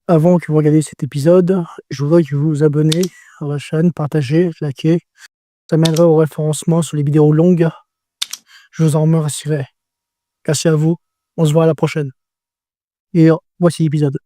Avant que vous regardiez cet épisode, je voudrais que vous vous abonnez à la chaîne, partagez, likez. Ça m'aiderait au référencement sur les vidéos longues. Je vous en remercierai. Merci à vous. On se voit à la prochaine. Et voici l'épisode.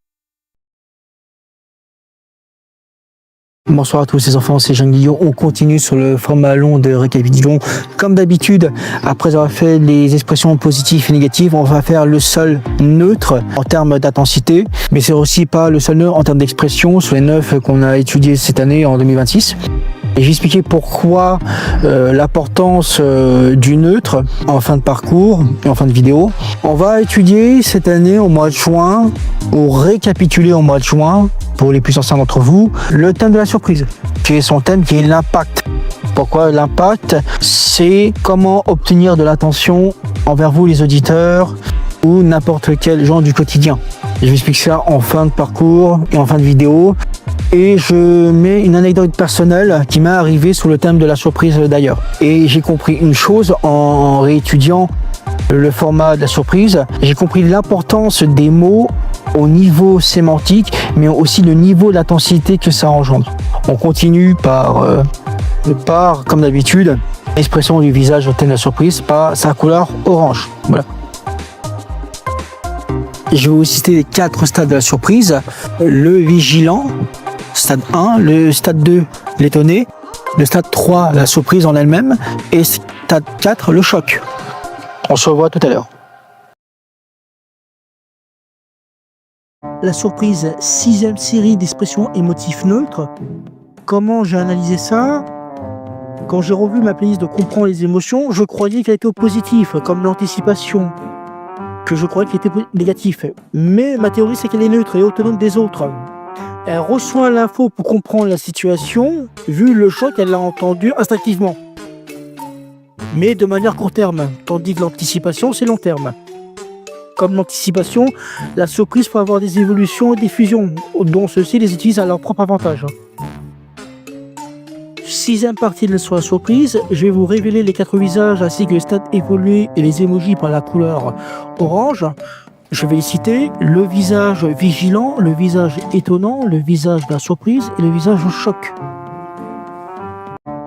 Bonsoir à tous les enfants, c'est Jean Guillon. On continue sur le format long de récapitulation. Comme d'habitude, après avoir fait les expressions positives et négatives, on va faire le seul neutre en termes d'intensité. Mais c'est aussi pas le seul neutre en termes d'expression sur les 9 qu'on a étudiés cette année en 2026. Et j'ai expliqué pourquoi l'importance du neutre en fin de parcours et en fin de vidéo. On va étudier cette année au mois de juin, ou récapituler au mois de juin, pour les plus anciens d'entre vous, le thème de la surprise, qui est son thème, qui est l'impact. Pourquoi l'impact? C'est comment obtenir de l'attention envers vous les auditeurs ou n'importe quel genre du quotidien. Je vous explique ça en fin de parcours et en fin de vidéo. Et je mets une anecdote personnelle qui m'est arrivée sur le thème de la surprise d'ailleurs. Et j'ai compris une chose en réétudiant le format de la surprise. J'ai compris l'importance des mots au niveau sémantique, mais aussi le niveau d'intensité que ça engendre. On continue par comme d'habitude, l'expression du visage au thème de la surprise par sa couleur orange. Voilà. Je vais vous citer les 4 stades de la surprise. Le vigilant, stade 1, le stade 2, l'étonné, le stade 3, la surprise en elle-même, et stade 4, le choc. On se revoit tout à l'heure. La surprise, 6e série d'expressions émotifs neutres. Comment j'ai analysé ça? Quand j'ai revu ma playlist de comprendre les émotions, je croyais qu'elle était au positif, comme l'anticipation, que je croyais qu'elle était négatif. Mais ma théorie, c'est qu'elle est neutre et autonome des autres. Elle reçoit l'info pour comprendre la situation. Vu le choc, elle l'a entendu instinctivement, mais de manière court terme, tandis que l'anticipation, c'est long terme. Comme l'anticipation, la surprise peut avoir des évolutions et des fusions, dont ceux-ci les utilisent à leur propre avantage. 6e partie de la surprise, je vais vous révéler les 4 visages ainsi que les stades évolués et les émojis par la couleur orange. Je vais les citer: le visage vigilant, le visage étonnant, le visage de la surprise et le visage choc.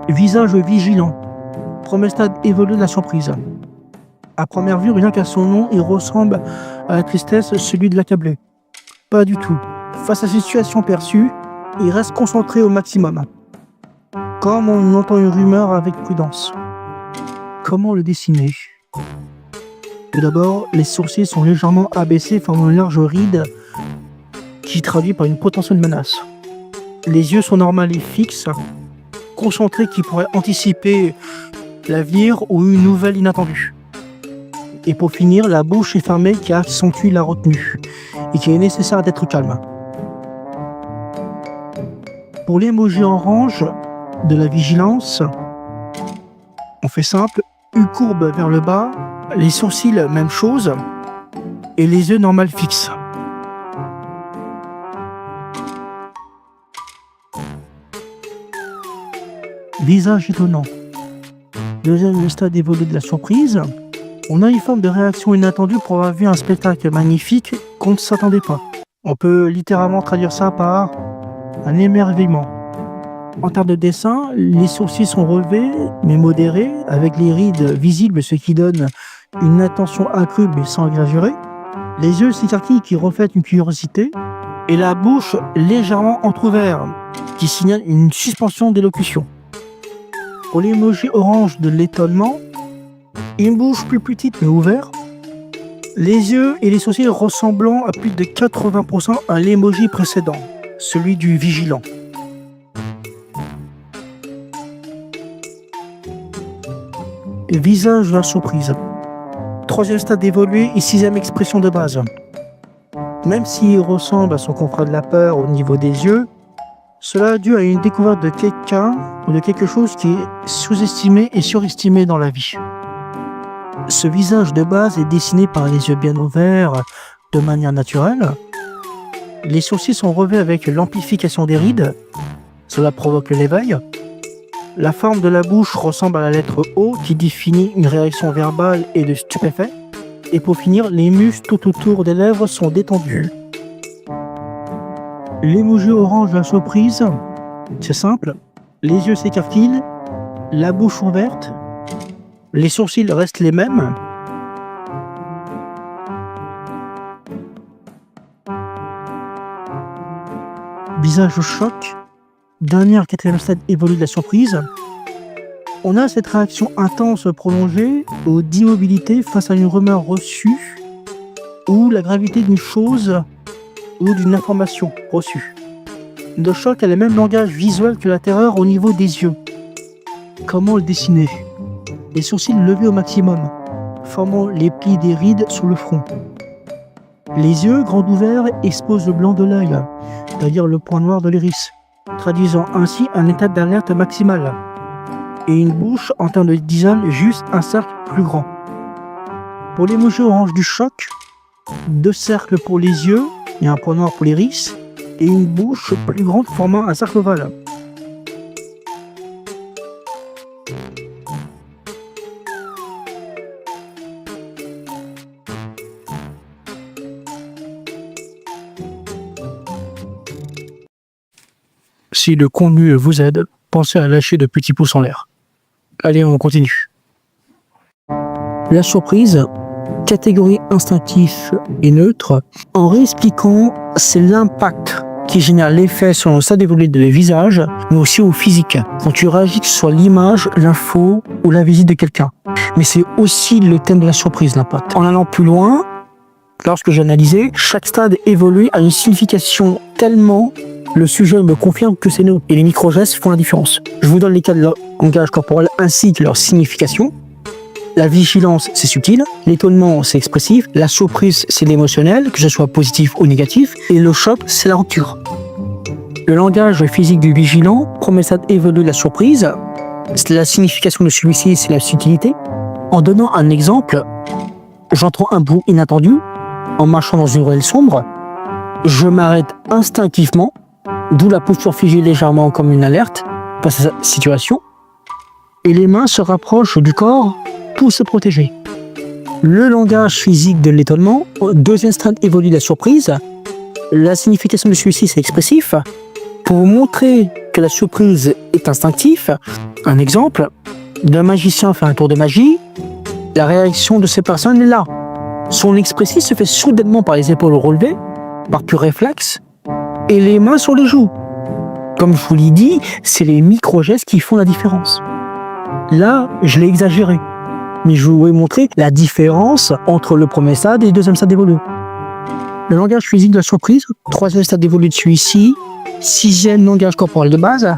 Visage vigilant. Premier stade évolué de la surprise. À première vue, rien qu'à son nom, il ressemble à la tristesse, celui de l'accablé. Pas du tout. Face à cette situation perçue, il reste concentré au maximum. Comme on entend une rumeur avec prudence. Comment le dessiner? Tout d'abord, les sourcils sont légèrement abaissés, formant une large ride qui traduit par une potentielle menace. Les yeux sont normaux et fixes, concentrés, qui pourraient anticiper l'avenir ou une nouvelle inattendue. Et pour finir, la bouche est fermée qui accentue la retenue et qui est nécessaire d'être calme. Pour l'emoji orange de la vigilance, on fait simple, une courbe vers le bas, les sourcils même chose et les yeux normaux fixes. Visage étonnant. Deuxième stade évolué de la surprise, on a une forme de réaction inattendue pour avoir vu un spectacle magnifique qu'on ne s'attendait pas. On peut littéralement traduire ça par un émerveillement. En termes de dessin, les sourcils sont relevés mais modérés, avec les rides visibles, ce qui donne une attention accrue mais sans exagérer. Les yeux s'écarquillent qui reflètent une curiosité, et la bouche légèrement entrouverte, qui signale une suspension d'élocution. Pour l'emoji orange de l'étonnement, une bouche plus petite mais ouverte, les yeux et les sourcils ressemblant à plus de 80% à l'emoji précédent, celui du vigilant. Visage de la surprise. 3e stade évolué et 6e expression de base. Même s'il ressemble à son confrère de la peur au niveau des yeux, cela est dû à une découverte de quelqu'un ou de quelque chose qui est sous-estimé et surestimé dans la vie. Ce visage de base est dessiné par les yeux bien ouverts de manière naturelle. Les sourcils sont relevés avec l'amplification des rides. Cela provoque l'éveil. La forme de la bouche ressemble à la lettre O qui définit une réaction verbale et de stupéfait. Et pour finir, les muscles tout autour des lèvres sont détendus. L'émoji orange de la surprise, c'est simple. Les yeux s'écarquillent, la bouche ouverte, les sourcils restent les mêmes. Visage au choc. Quatrième stade évolue de la surprise. On a cette réaction intense prolongée ou d'immobilité face à une rumeur reçue ou la gravité d'une chose ou d'une information reçue. Le choc a le même langage visuel que la terreur au niveau des yeux. Comment le dessiner? Les sourcils levés au maximum, formant les plis des rides sur le front. Les yeux grands ouverts exposent le blanc de l'œil, c'est-à-dire le point noir de l'iris, traduisant ainsi un état d'alerte maximale. Et une bouche en termes de design juste un cercle plus grand. Pour l'émoji orange du choc, 2 cercles pour les yeux et un point noir pour l'iris, et une bouche plus grande formant un cercle ovale. Si le contenu vous aide, pensez à lâcher de petits pouces en l'air. Allez, on continue. La surprise, catégorie instinctif et neutre, en réexpliquant, c'est l'impact qui génère l'effet sur le stade évolué de visage, mais aussi au physique, quand tu réagis sur l'image, l'info ou la visite de quelqu'un. Mais c'est aussi le thème de la surprise, l'impact. En allant plus loin, lorsque j'ai analysé, chaque stade évolué a une signification tellement le sujet me confirme que c'est neutre et les micro-gestes font la différence. Je vous donne les cas de leur langage corporel ainsi que leur signification. La vigilance, c'est subtil. L'étonnement, c'est expressif. La surprise, c'est l'émotionnel, que ce soit positif ou négatif. Et le choc, c'est la rupture. Le langage physique du vigilant, premier stade évolue la surprise. La signification de celui-ci, c'est la subtilité. En donnant un exemple, j'entends un bruit inattendu en marchant dans une ruelle sombre. Je m'arrête instinctivement, d'où la posture figée légèrement comme une alerte face à cette situation. Et les mains se rapprochent du corps pour se protéger. Le langage physique de l'étonnement, deuxième stade évolue la surprise. La signification de celui-ci, c'est expressif. Pour montrer que la surprise est instinctive, un exemple, d'un magicien fait un tour de magie, la réaction de ces personnes est là. Son expressif se fait soudainement par les épaules relevées, par pur réflexe, et les mains sur les joues. Comme je vous l'ai dit, c'est les micro-gestes qui font la différence. Là, je l'ai exagéré, mais je vous ai montré la différence entre le premier stade et le deuxième stade évolué. Le langage physique de la surprise, troisième stade évolué de celui-ci, sixième langage corporel de base,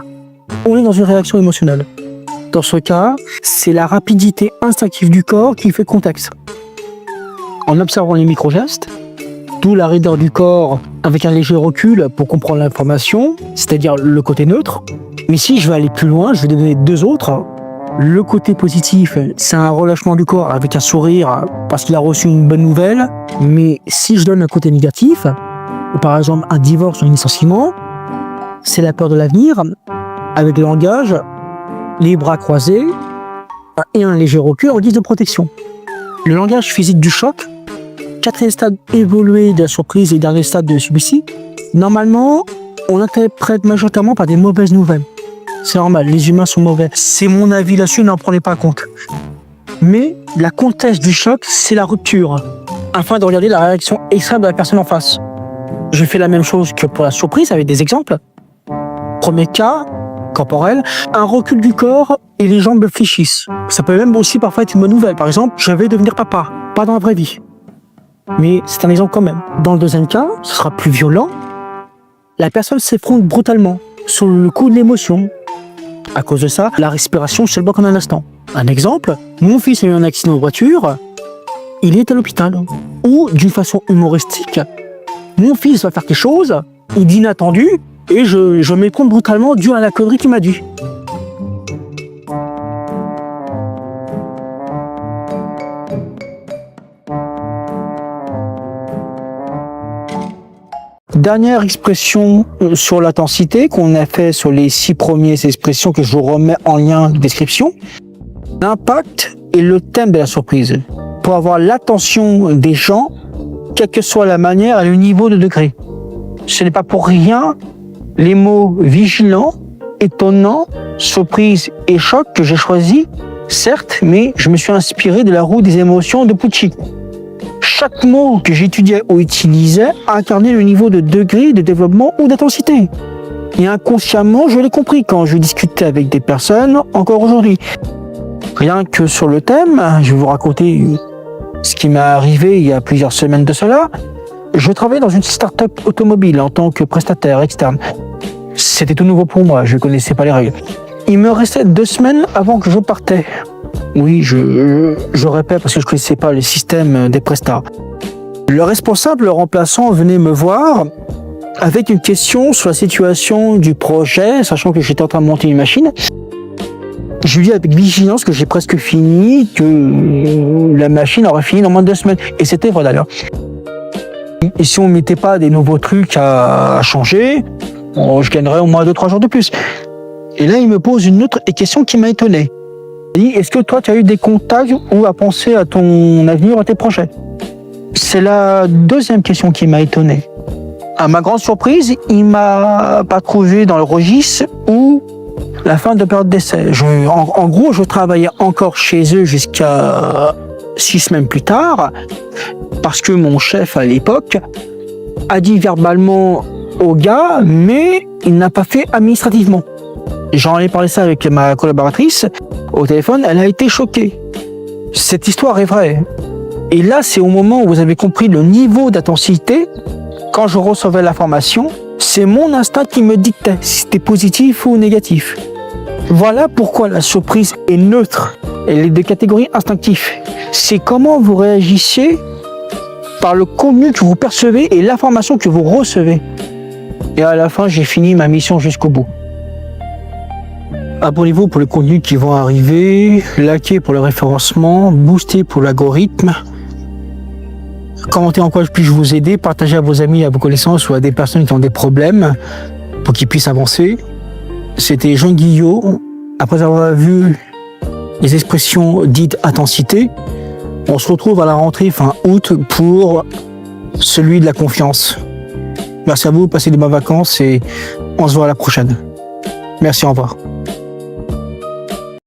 on est dans une réaction émotionnelle. Dans ce cas, c'est la rapidité instinctive du corps qui fait contexte. En observant les micro-gestes, d'où la raideur du corps avec un léger recul pour comprendre l'information, c'est-à-dire le côté neutre. Mais si je vais aller plus loin, je vais donner 2 autres. Le côté positif, c'est un relâchement du corps avec un sourire parce qu'il a reçu une bonne nouvelle. Mais si je donne un côté négatif, par exemple un divorce ou un licenciement, c'est la peur de l'avenir avec le langage, les bras croisés et un léger recul en guise de protection. Le langage physique du choc, quatrième stade évolué de la surprise et dernier stade de celui-ci, normalement, on interprète majoritairement par des mauvaises nouvelles. C'est normal, les humains sont mauvais. C'est mon avis là-dessus, n'en prenez pas compte. Mais la contexte du choc, c'est la rupture, afin de regarder la réaction extrême de la personne en face. Je fais la même chose que pour la surprise avec des exemples. Premier cas, corporel, un recul du corps et les jambes me fléchissent. Ça peut même aussi parfois être une bonne nouvelle. Par exemple, je vais devenir papa, pas dans la vraie vie. Mais c'est un exemple quand même. Dans le deuxième cas, ce sera plus violent. La personne s'effondre brutalement, sur le coup de l'émotion. À cause de ça, la respiration se bloque en un instant. Un exemple, mon fils a eu un accident de voiture, il est à l'hôpital. Ou, d'une façon humoristique, mon fils va faire quelque chose, il dit inattendu, et je m'effondre brutalement dû à la connerie qu'il m'a dit. Dernière expression sur l'intensité qu'on a fait sur les 6 premières expressions que je vous remets en lien de description. L'impact est le thème de la surprise. Pour avoir l'attention des gens, quelle que soit la manière et le niveau de degré. Ce n'est pas pour rien les mots vigilant, étonnant, surprise et choc que j'ai choisi, certes, mais je me suis inspiré de la roue des émotions de Pucci. Chaque mot que j'étudiais ou utilisais incarnait le niveau de degré de développement ou d'intensité. Et inconsciemment, je l'ai compris quand je discutais avec des personnes encore aujourd'hui. Rien que sur le thème, je vais vous raconter ce qui m'est arrivé il y a plusieurs semaines de cela. Je travaillais dans une start-up automobile en tant que prestataire externe. C'était tout nouveau pour moi, je ne connaissais pas les règles. Il me restait 2 semaines avant que je partais. Oui, je répète parce que je ne connaissais pas le système des prestats. Le responsable, le remplaçant, venait me voir avec une question sur la situation du projet, sachant que j'étais en train de monter une machine. Je lui dis avec vigilance que j'ai presque fini, que la machine aurait fini dans moins de 2 semaines. Et c'était vrai d'ailleurs. Et si on ne mettait pas des nouveaux trucs à changer, je gagnerais au moins 2-3 jours de plus. Et là, il me pose une autre question qui m'a étonné. Il dit, est-ce que toi, tu as eu des contacts ou à penser à ton avenir, à tes projets? C'est la deuxième question qui m'a étonné. À ma grande surprise, il m'a pas trouvé dans le registre ou la fin de période d'essai. En gros, je travaillais encore chez eux jusqu'à 6 semaines plus tard parce que mon chef à l'époque a dit verbalement au gars, mais il n'a pas fait administrativement. J'en ai parlé ça avec ma collaboratrice au téléphone, elle a été choquée. Cette histoire est vraie. Et là, c'est au moment où vous avez compris le niveau d'intensité. Quand je recevais l'information, c'est mon instinct qui me dictait si c'était positif ou négatif. Voilà pourquoi la surprise est neutre. Elle est de catégorie instinctive. C'est comment vous réagissez par le contenu que vous percevez et l'information que vous recevez. Et à la fin, j'ai fini ma mission jusqu'au bout. Abonnez-vous pour les contenus qui vont arriver, likez pour le référencement, boostez pour l'algorithme. Commentez en quoi puis-je vous aider, partagez à vos amis, à vos connaissances ou à des personnes qui ont des problèmes pour qu'ils puissent avancer. C'était Jean Guillot. Après avoir vu les expressions dites intensité, on se retrouve à la rentrée fin août pour celui de la confiance. Merci à vous, passez de bonnes vacances et on se voit à la prochaine. Merci, au revoir.